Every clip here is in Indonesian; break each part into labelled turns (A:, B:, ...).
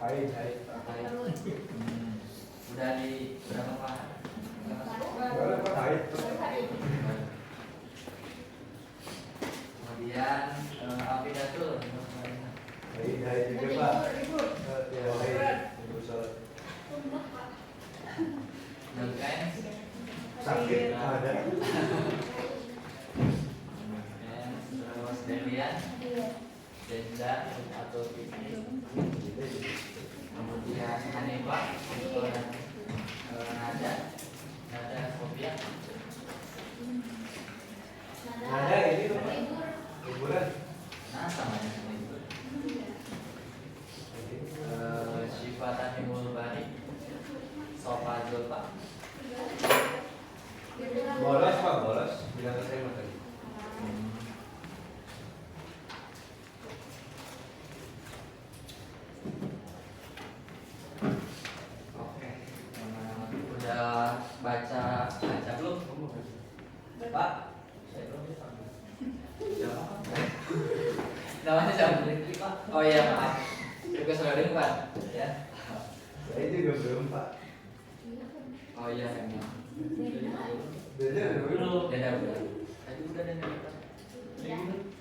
A: Hai.
B: Udah di berapa Pak?
A: Berapa hai?
B: Kemudian Afidatul.
A: Hai juga Pak. Ya, hai.
B: Nurken.
A: Sakit ada.
B: Terus Delian. Denda atau Fikri. Kemudian Hanifah. Nada Sofia.
A: Ada ini tuh Pak. Liburan.
B: Nah sama dengan itu. Syifa Tanimul Bani. Sofa Zulfa.
A: Bolos Pak, bolos. Bilang ke saya tadi.
B: Oke. Udah baca belum? Pak, saya belum bisa. Namanya jangan berhenti Pak. Oh iya maaf. Juga saudara Pak. Ya.
A: Saya juga belum Pak.
B: Oh iya emang.
A: Beda dulu.
B: Denda udah. Tadi udah denda Pak.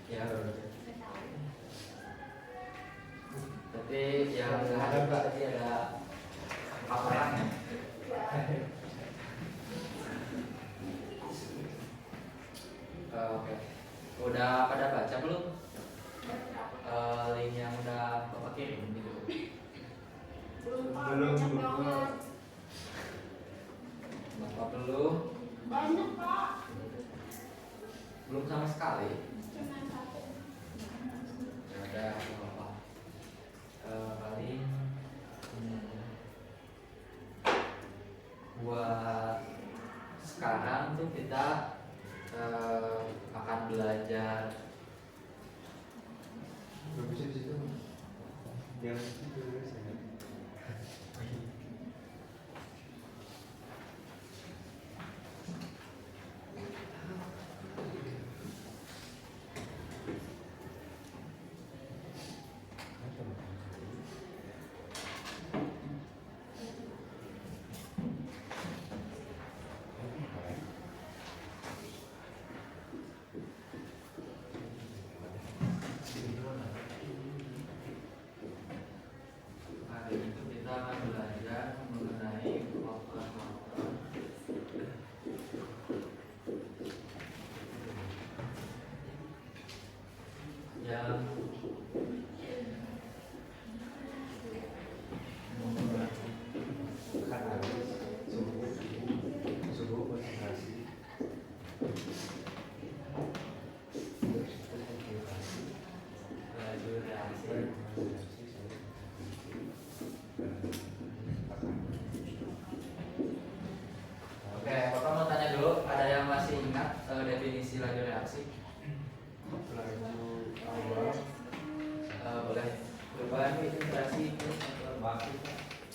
B: Ya udah. Tapi yang ada Pak tadi ada paparan ya. Oke. Udah pada baca belum? Link yang udah Bapak kirim gitu.
A: Belum.
B: Bapak belum?
C: Banyak Pak.
B: Belum sama sekali. Ya udah Bapak. Paling buat sekarang tuh kita akan belajar
A: Bisa di situ. Yang itu saya.
B: hari itu kita akan belajar mengenai faktor-faktor yang
A: Kan habis subuh konsentrasi.
B: belajar reaksi. Oke, Bapak mau tanya dulu, ada yang masih ingat definisi laju reaksi?
A: Laju awal
B: Boleh. Perubahan konsentrasi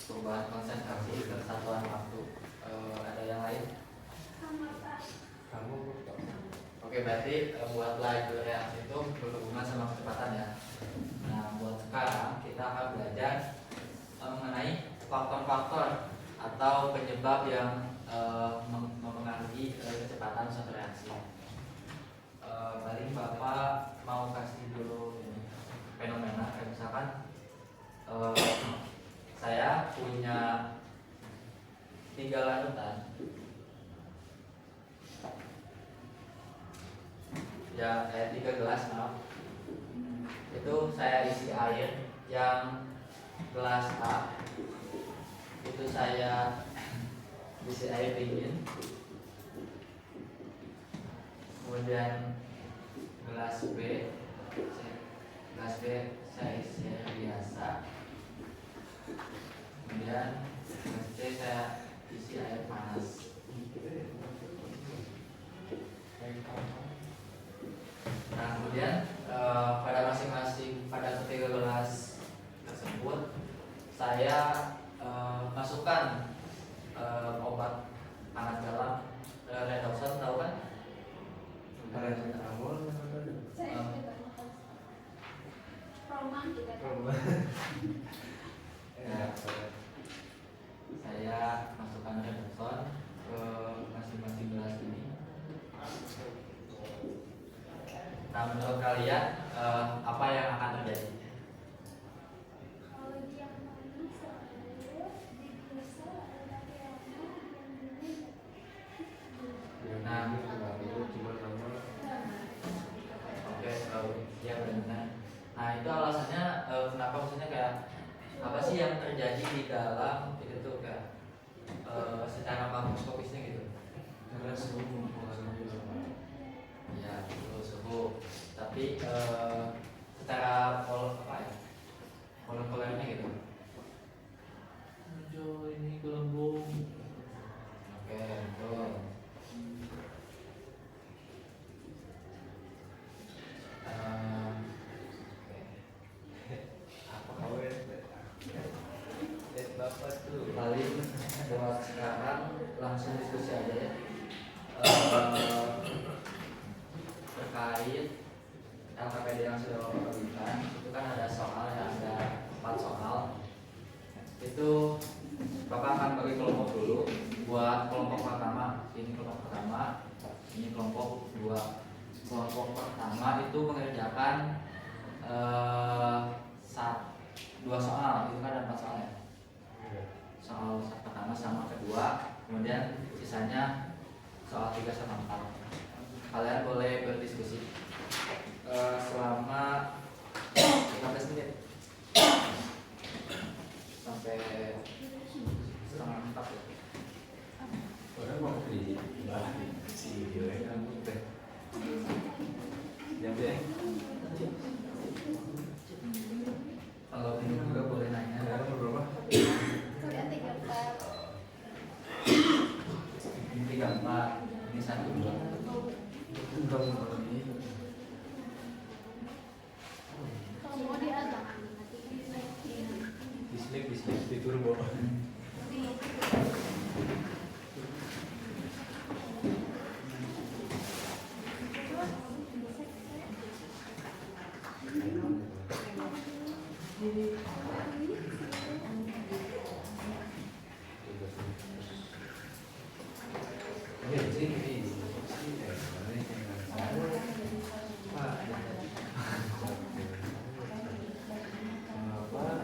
B: perubahan konsentrasi kesatuan waktu. Ada yang lain?
A: kamu
B: Oke, berarti buat laju reaksi itu berhubungan sama kecepatan ya. Nah, buat sekarang kita akan belajar mengenai faktor-faktor atau penyebab yang mempengaruhi kecepatan suatu reaksi. Paling Bapak mau kasih dulu ini, fenomena kayak misalkan saya punya 3 larutan ya, 3 gelas maaf. Itu saya isi air, yang gelas A itu saya isi air dingin, kemudian gelas B saya isi air biasa, kemudian gelas C saya isi air panas. Nah kemudian pada masing-masing pada ketiga gelas tersebut saya masukkan obat hangat dalam redoxon, tahu kan?
A: paracetamol.
C: Roman kita.
B: lihat apa yang akan terjadi. Nah, oke, ya benar. Nah itu alasannya kenapa maksudnya kayak apa sih yang terjadi di dalam itu tuh kayak secara makroskopisnya gitu.
A: Karena suhu mempengaruhi
B: Ya betul suhu. Tapi secara molekulernya gitu.
A: hijau ini gelembung.
B: Oke, betul.
A: Apa kau ya? Bapak tuh.
B: Paling buat sekarang langsung diskusi aja ya. Terkait LKPD yang sudah Bapak berikan, itu kan ada soal ya, ada 4 soal. Itu Bapak akan bagi kelompok dulu. Buat kelompok pertama, ini kelompok pertama, ini kelompok kedua. Kelompok pertama itu mengerjakan 2 soal, itu kan ada 4 soal ya. Soal pertama sama kedua, kemudian sisanya soal 3 sama 4. Kalian boleh berdiskusi selama 15 menit sampai setengah 4 ya.
A: Orang mau beli si dia kan teh. Ya deh.
B: Kalau ini juga boleh nanya.
A: Ada berapa?
B: Ini 34, ini 1, 2.
A: Tentang ini. Dislike di turbo.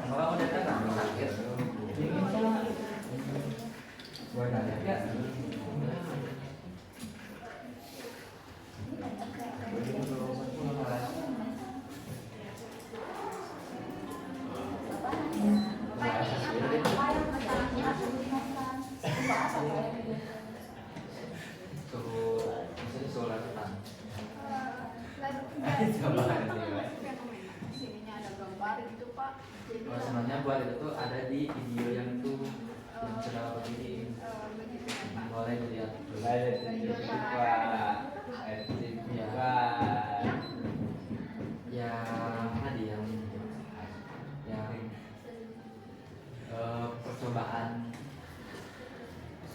B: Kalau udah datang sakit, buat nanya ya. Suhu lakukan. Sebenarnya buat itu tuh ada di video yang itu yang sudah begini. Boleh dilihat. Yang tadi yang percobaan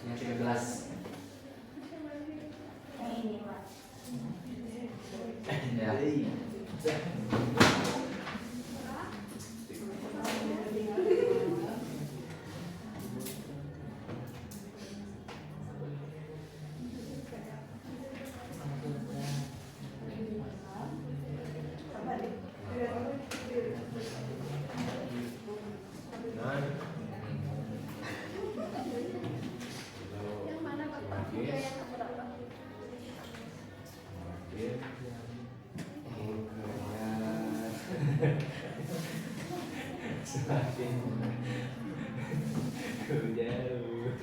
B: yang 13. Ya.
A: Semakin jauh.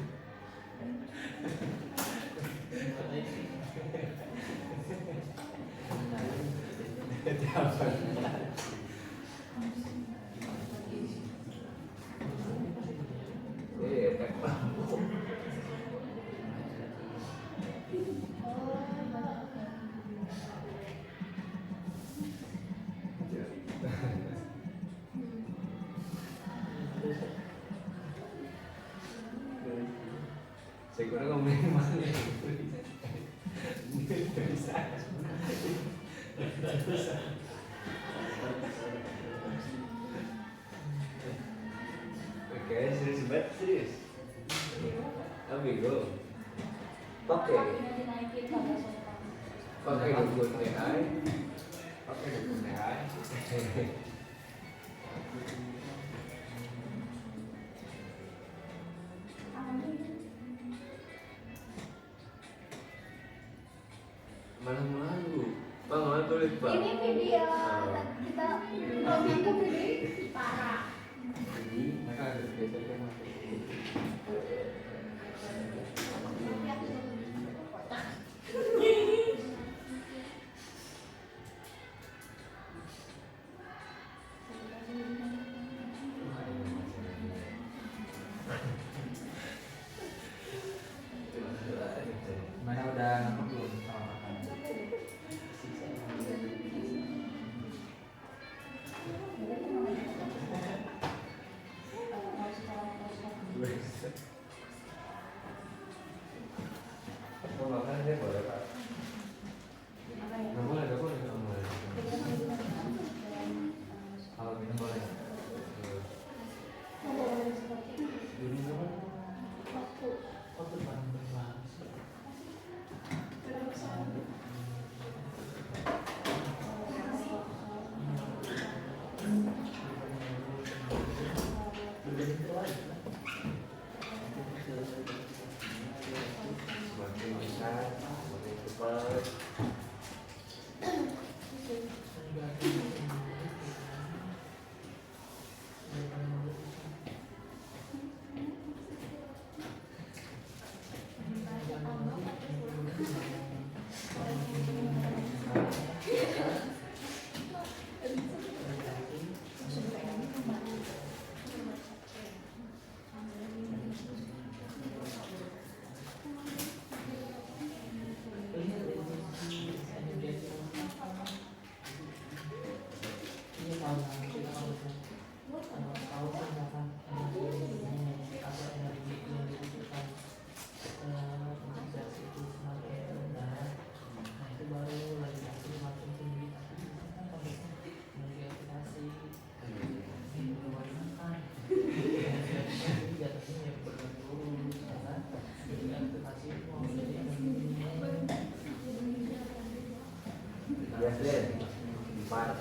A: Saya kira ngomongin mana ya? Bisa. Oke, serius banget, serius. Amigo. Pakai. Pakai Google AI. Oke, ya. Malu-malu. Bang, malu tulis, Bang.
C: Ini video kita komentar video parah.
A: Jadi, mereka ada geser-geser masuk.
B: Gimana udah nonton belum sama makan?
A: Mau makan deh, boleh, Pak. Nggak boleh, nggak boleh, nggak boleh.
B: Kalau minum boleh.
A: Dulu apa?
B: Oh tuh bang, bang.
A: Semakin besar, semakin cepat. Biasa deh. Empat.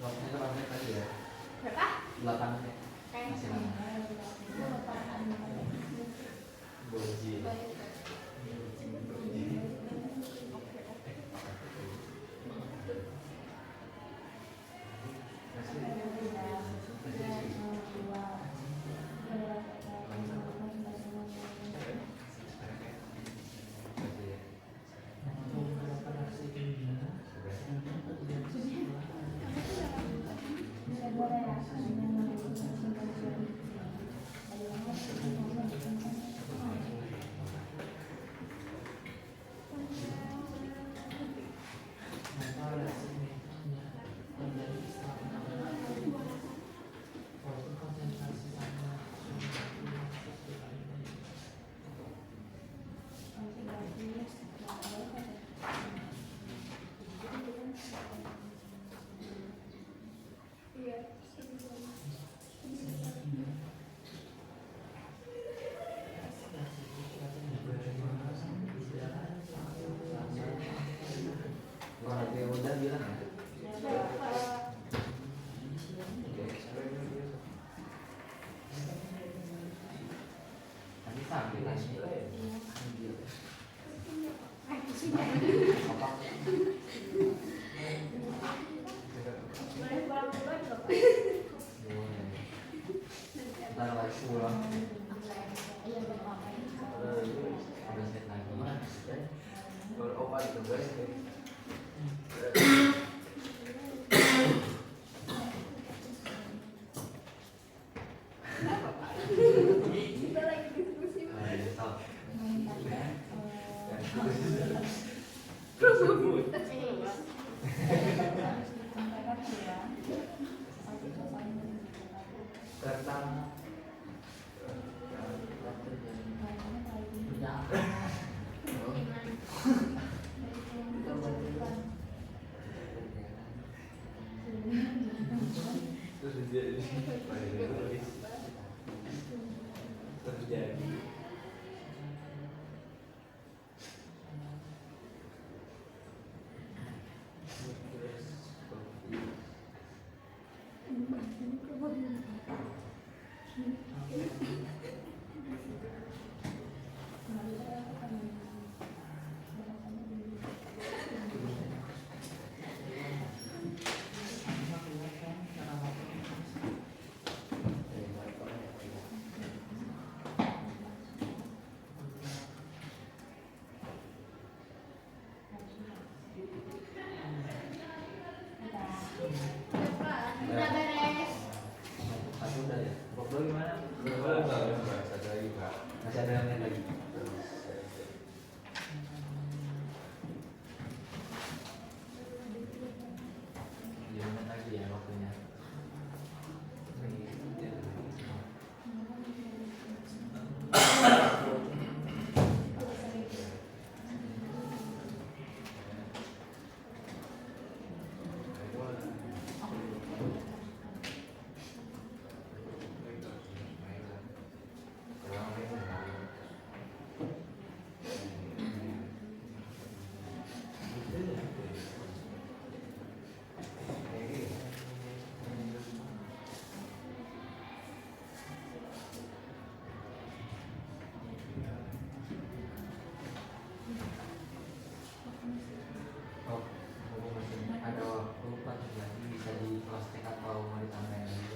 B: Waktunya 8 menit tadi ya?
C: Berapa?
B: 8 menit. Masih lama.
A: Boji.
B: Kalau nanti udah bilang ya. Nanti sambil nanya. Apa?
C: Boleh pulang duluan nggak, Pak?
B: Ntar lagi pulang.
C: Iya, Bapak.
B: Udah set lagi.
A: Kalau opa itu guys.
C: Kita lagi diskusi.
A: Tentang
B: Pokoknya gimana?
A: Enggak, satu lagi Pak.
B: Masih ada yang lain lagi? Gimana lagi ya waktunya? Oh, ada waktu 4 lagi bisa di cross check atau mau ditambahin lagi?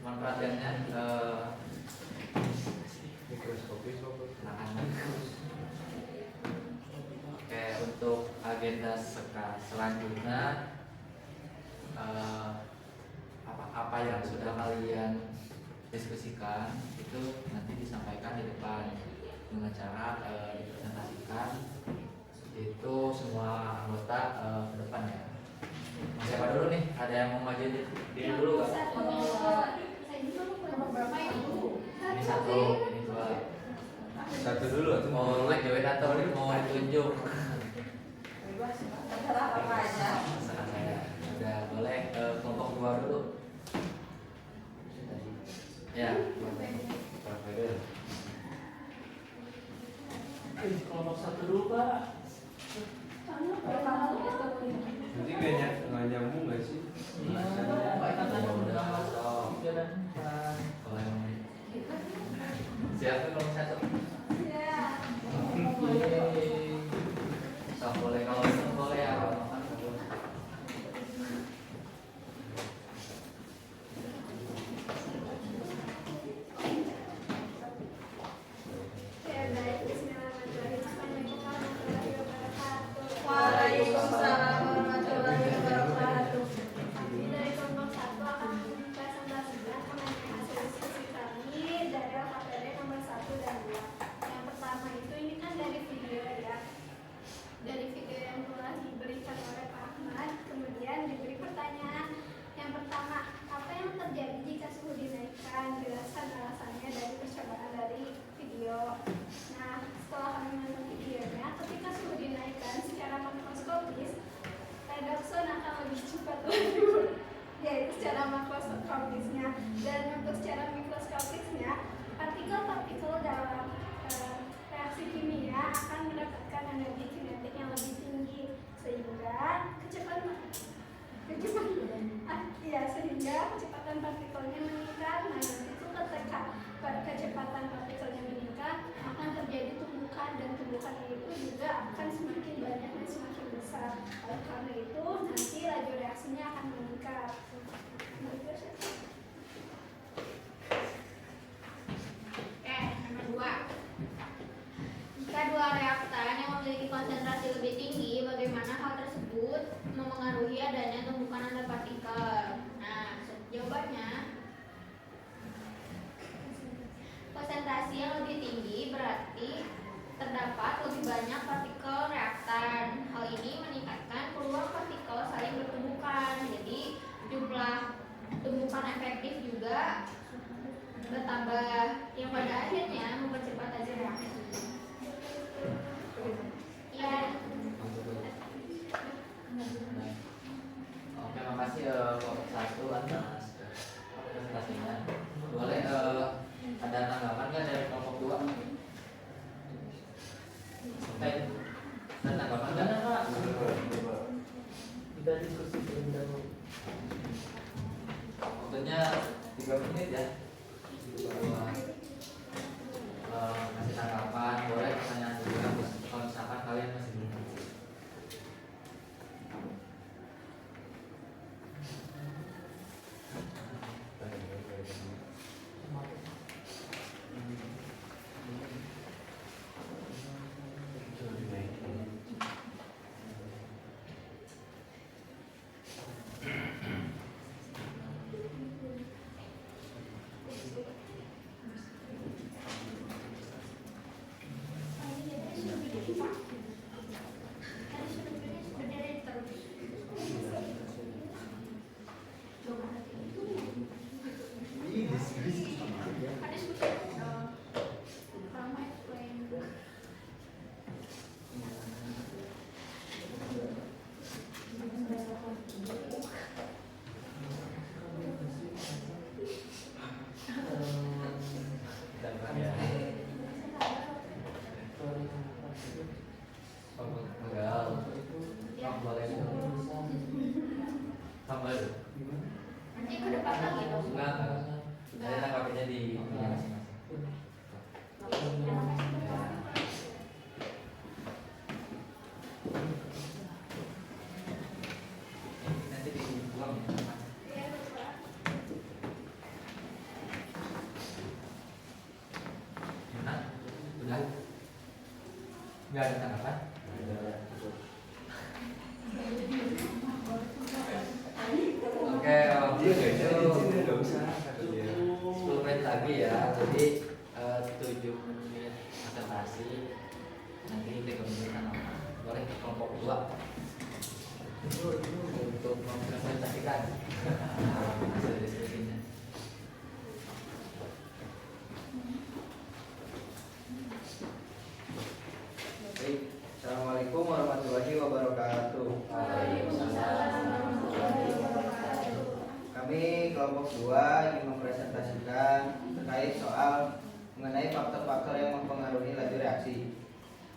B: Mohon perhatiannya
A: Mikroskopis apa?
B: anak-anak. Oke, untuk agenda selanjutnya apa yang sudah kalian diskusikan itu nanti disampaikan di depan dengan cara dipresentasikan itu semua anggota ke depan ya. Siapa dulu nih? Ada yang mau maju diri dulu gak? Ini satu, ini dua.
A: Satu dulu atau
B: Mau join atau mau ditunjuk? Serah saya. Udah boleh kelompok dua dulu. Ya. Kelompok satu dulu Pak.
A: Nanti kayaknya nggak nyambung nggak sih?
B: Siapa kalau satu? So, boleh kalau itu boleh ya kalau makan boleh.
C: Waalaikumsalam warahmatullahi wabarakatuh. Kami dari kelompok 1 akan mempresentasikan mengenai hasil diskusi kami dari LKPD nomor 1 dan 2. Yang pertama itu ini kan dari video ya. Dari video yang telah diberikan oleh Pak Ahmad, kemudian diberi pertanyaan. Yang pertama, apa yang terjadi jika suhu dinaikkan? Jelaskan alasannya dari percobaan dari video. Nah, setelah kami menonton videonya, ketika suhu dinaikkan secara makroskopis, redoxon akan lebih cepat yaitu secara makroskopisnya. Dan untuk secara mikroskopisnya, partikel-partikel dalam reaksi kimia akan mendapatkan energi kinetik yang lebih tinggi sehingga kecepatan partikelnya meningkat. Nah, itu ketika kecepatan partikelnya meningkat akan terjadi tumbukan, dan tumbukannya itu juga akan semakin banyak dan semakin besar. Oleh karena itu nanti laju reaksinya akan meningkat. konsentrasi yang lebih tinggi berarti terdapat lebih banyak partikel reaktan. Hal ini meningkatkan peluang partikel saling bertumbukan. Jadi jumlah tumbukan efektif juga bertambah, yang pada akhirnya mempercepat laju reaksi. Ya.
B: Oke, makasih kelompok 1 atas presentasinya. Boleh ada tanggapan nggak dari kelompok 2? Ada tanggapan nggak?
A: Kita diskusi dulu.
B: Waktunya 3 menit ya. Masih tanggapan, boleh pertanyaan juga kalau misalkan kalian masih belum ngerti.
C: Nanti ke depan lagi dong.
B: Enggak. Ada tanggapannya di meja masing-masing. Nanti dibuang ya. Gimana? Udah? Enggak ada tanggapan? Oke, waktu itu 10 menit lagi ya. Jadi 7 menit presentasi. Nanti 3 menit tanggapan. Boleh ke kelompok 2 untuk mempresentasikan hasil diskusinya.
D: Baik, Assalamualaikum warahmatullahi wabarakatuh. Kami kelompok 2 ingin mempresentasikan terkait soal mengenai faktor-faktor yang mempengaruhi laju reaksi.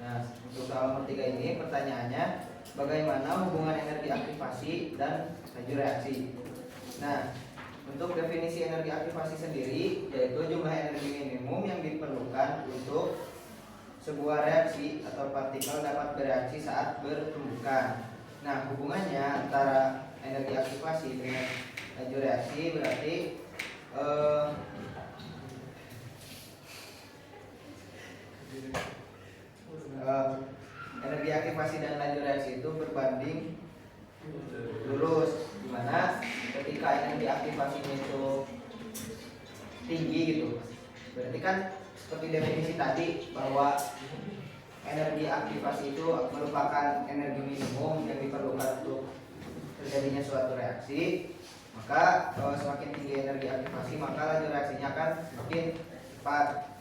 D: Nah, untuk soal nomor 3 ini pertanyaannya, bagaimana hubungan energi aktivasi dan laju reaksi? Nah, untuk definisi energi aktivasi sendiri yaitu jumlah energi minimum yang diperlukan untuk sebuah reaksi atau partikel dapat bereaksi saat bertumbukan. Nah, hubungannya antara energi aktivasi dengan laju reaksi berarti energi aktivasi dan laju reaksi itu berbanding lurus, di mana ketika energi aktivasinya itu tinggi gitu, berarti kan seperti definisi tadi bahwa energi aktivasi itu merupakan energi minimum yang diperlukan untuk terjadinya suatu reaksi. Maka semakin tinggi energi aktivasi maka laju reaksinya akan semakin cepat.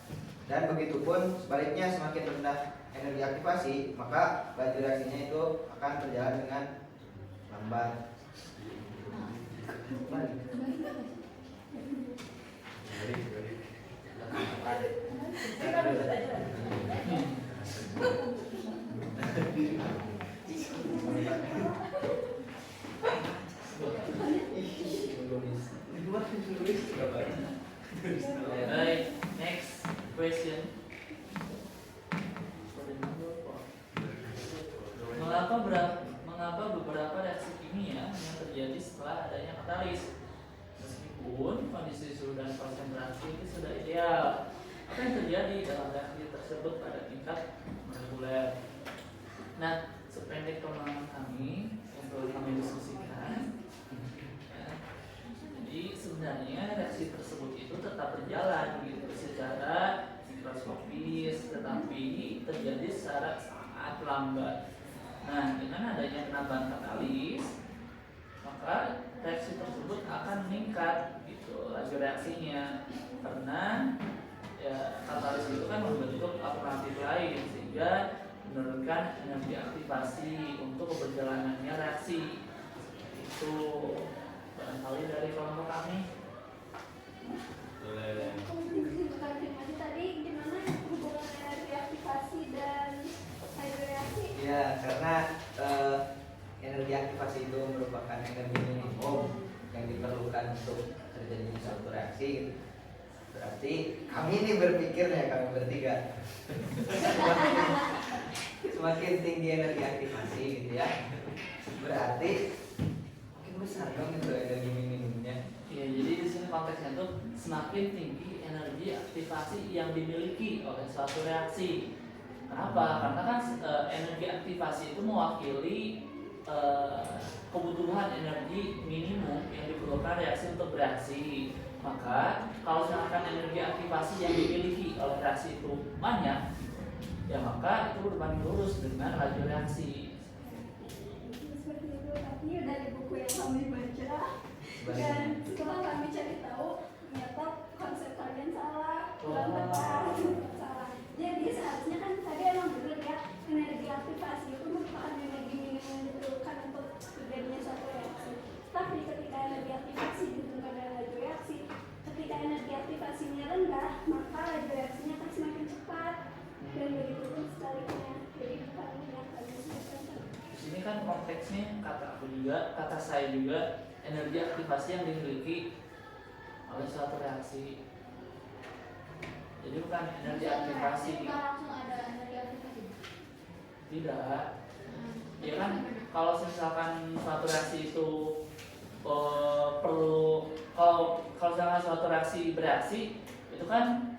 D: Dan begitupun sebaliknya, semakin rendah energi aktivasi maka laju reaksinya itu akan berjalan dengan lambat.
B: Alright, next question. Mengapa beberapa reaksi kimia yang terjadi setelah adanya katalis, meskipun kondisi suhu dan konsentrasi itu sudah ideal? Apa yang terjadi dalam reaksi tersebut pada tingkat molekuler? Nah, sependek pemahaman kami yang perlu kami diskusikan, jadi sebenarnya reaksi tersebut itu tetap berjalan gitu secara
E: secara sangat lambat. Nah, dengan adanya penambahan katalis, maka reaksi tersebut akan meningkat gitu laju reaksinya, karena ya katalis itu kan membentuk alternatif lain sehingga menurunkan energi aktivasi untuk berjalanannya reaksi. Itu barangkali dari kelompok kami.
C: Konfirmasi tadi gimana hubungan energi aktivasi dan hidroreaksi?
D: Ya, karena energi aktivasi itu merupakan energi minimum yang diperlukan untuk terjadinya suatu reaksi. Berarti kami ini berpikir ya, kami bertiga semakin tinggi energi aktivasi gitu ya, berarti makin besar dong itu energi minimumnya.
E: Ya, jadi di sini konteksnya tuh semakin tinggi energi aktivasi yang dimiliki oleh suatu reaksi. Kenapa? Karena kan energi aktivasi itu mewakili kebutuhan energi minimum yang diperlukan reaksi untuk bereaksi. Maka kalau misalkan energi aktivasi yang dimiliki oleh reaksi itu banyak, ya maka itu berbanding lurus dengan laju reaksi.
C: Seperti itu tadi dari buku yang kami baca, dan setelah kami cari tahu ternyata konsep kalian salah, salah. Jadi seharusnya kan tadi emang benar ya, energi aktivasi itu merupakan energi minimum yang diperlukan untuk terjadinya suatu reaksi. Tapi ketika energi aktivasi ditentukan dengan laju reaksi, ketika energi aktivasinya rendah, maka laju reaksinya akan semakin cepat, dan begitu pun sebaliknya. Jadi bukan yang kalian sebutkan.
E: Di sini kan konteksnya kata aku juga, kata saya juga, energi aktivasi yang dimiliki oleh suatu reaksi. Jadi bukan energi aktivasi.
C: Langsung ada energi aktivasi.
E: Tidak. Ya kan kalau misalkan suatu reaksi itu perlu, kalau misalkan suatu reaksi bereaksi itu kan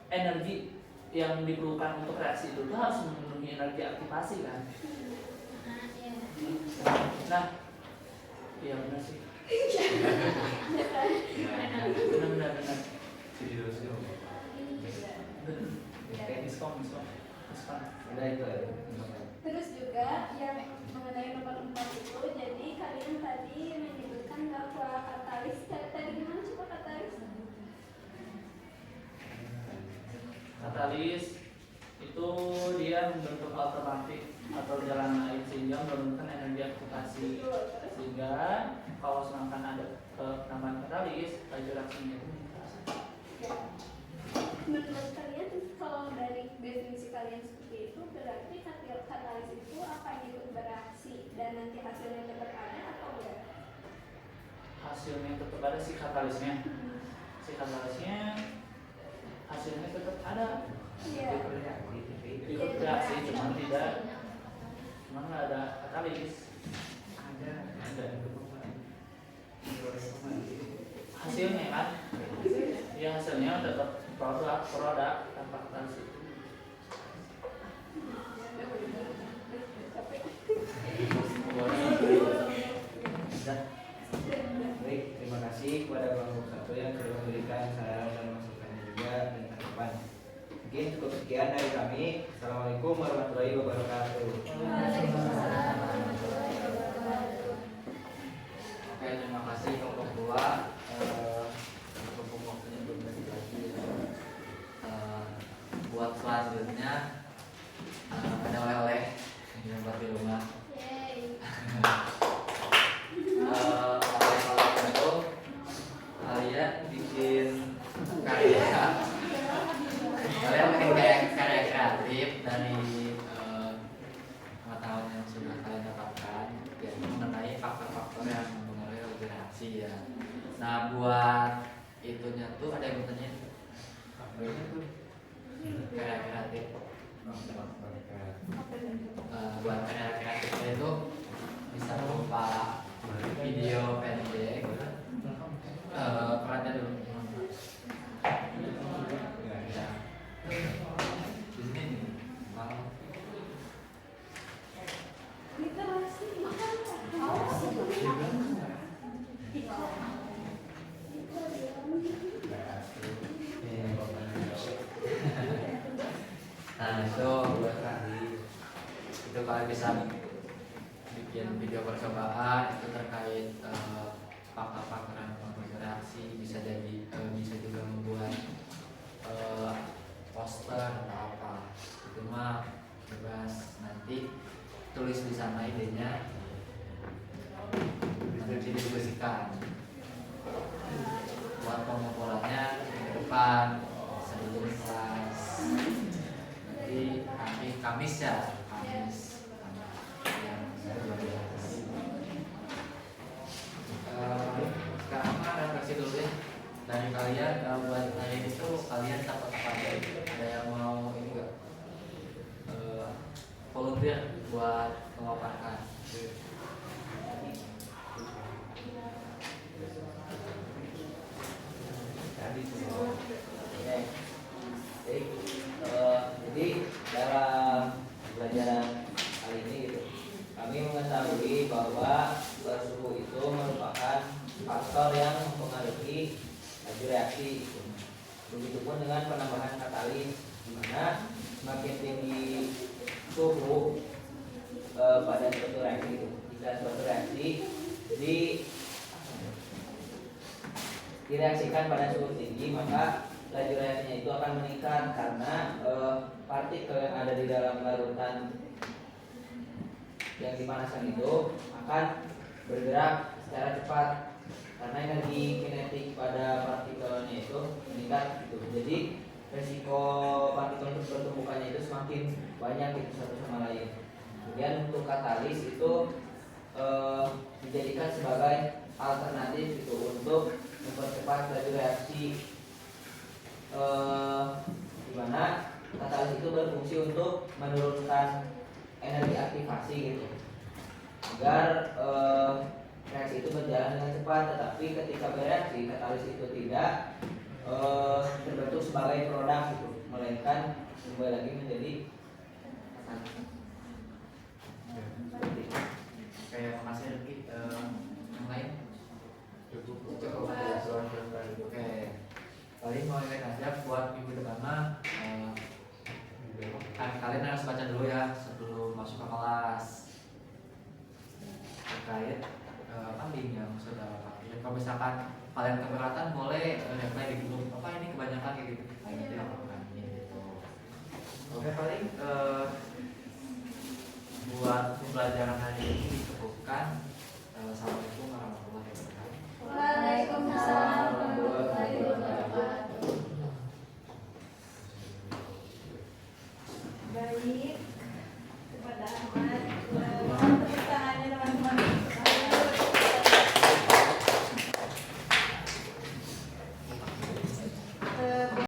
E: energi yang diperlukan untuk reaksi itu harus memenuhi energi aktivasi kan. Nah, iya benar sih. Benar. Diskon.
D: Udah itu aja.
C: Terus juga yang mengenai nomor 4 itu, jadi kalian tadi menyebutkan bahwa katalis, tadi gimana coba katalis?
E: Katalis itu dia membentuk alternatif atau jalan lain sehingga menurunkan energi aktivasi, sehingga kalau misalkan ada penambahan katalis, laju reaksinya itu meningkat.
C: Menurut kalian kalau dari definisi kalian seperti itu, berarti katalis itu akan ikut bereaksi dan nanti hasilnya tetap ada atau enggak?
E: Hasilnya tetap ada si katalisnya. Si katalisnya hasilnya tetap ada.
C: Iya.
E: Ikut reaksi, cuman nggak ada katalis.
A: Ada
E: Hasilnya kan, ya hasilnya tetap produk tanpa katalis itu.
D: Baik, terima kasih kepada kelompok 1 yang sudah memberikan saran dan masukannya juga dan tanggapan. Mungkin cukup sekian dari kami. Assalamualaikum warahmatullahi wabarakatuh.
C: Waalaikumsalam warahmatullahi wabarakatuh.
B: Oke, terima kasih kelompok 2. Kelompok waktunya belum lagi ya. Buat selanjutnya ada oleh-oleh yang buat di rumah.
C: Yeay.
B: Oleh-oleh itu kalian bikin karya kreatif dari pengetahuan yang sudah kalian dapatkan, yaitu mengenai faktor-faktor yang mempengaruhi reaksi ya. Nah, buat itunya tuh ada yang bertanya karya kreatif. Buat karya kreatifnya itu bisa berupa video pendek, perhatian dulu. Ya. Di sini nih, malam.
C: Literasi makan haus.
B: kalian bisa bikin video percobaan itu terkait faktor-faktor yang mempengaruhi reaksi, bisa jadi bisa juga membuat poster atau apa, itu mah bebas, nanti tulis di sana idenya, nanti didiskusikan buat pengumpulannya ke depan sebelum kelas, nanti hari Kamis ya, Kamis yang sekarang mah refleksi dulu ya dari kalian. Buat hari ini tuh kalian dapat apa aja? Ada yang mau ini enggak volunteer buat memaparkan?
D: Oke. Jadi dalam pelajaran kali ini gitu, kami mengetahui bahwa suhu itu merupakan faktor yang mempengaruhi laju reaksi gitu. Begitupun dengan penambahan katalis, di mana semakin tinggi suhu pada suatu reaksi itu, jika suatu reaksi direaksikan pada suhu tinggi, maka laju reaksinya itu akan meningkat karena partikel yang ada di dalam larutan yang dipanaskan itu akan bergerak secara cepat karena energi kinetik pada partikelnya itu meningkat gitu. Jadi resiko partikel untuk pertumbukannya itu semakin banyak itu satu sama lain. Kemudian untuk katalis itu dijadikan sebagai alternatif itu untuk mempercepat laju reaksi, di mana katalis itu berfungsi untuk menurunkan energi aktivasi gitu, agar reaksi itu berjalan dengan cepat. Tetapi ketika bereaksi katalis itu tidak terbentuk sebagai produk gitu, melainkan kembali lagi menjadi
B: Kayak makasih Rifki. Yang lain
A: Cukup.
B: oke, paling mau ingat aja buat minggu depan mah kan kalian harus baca dulu ya sebelum masuk ke kelas terkait link yang sudah pakai. Kalau misalkan kalian keberatan boleh reply di grup apa ini kebanyakan kayak gitu, kayak gitu yang lakukan gitu. Oke, paling buat pembelajaran hari ini dicukupkan. Assalamualaikum warahmatullahi wabarakatuh.
C: Waalaikumsalam warahmatullahi wabarakatuh. Baik, kepada Ahmad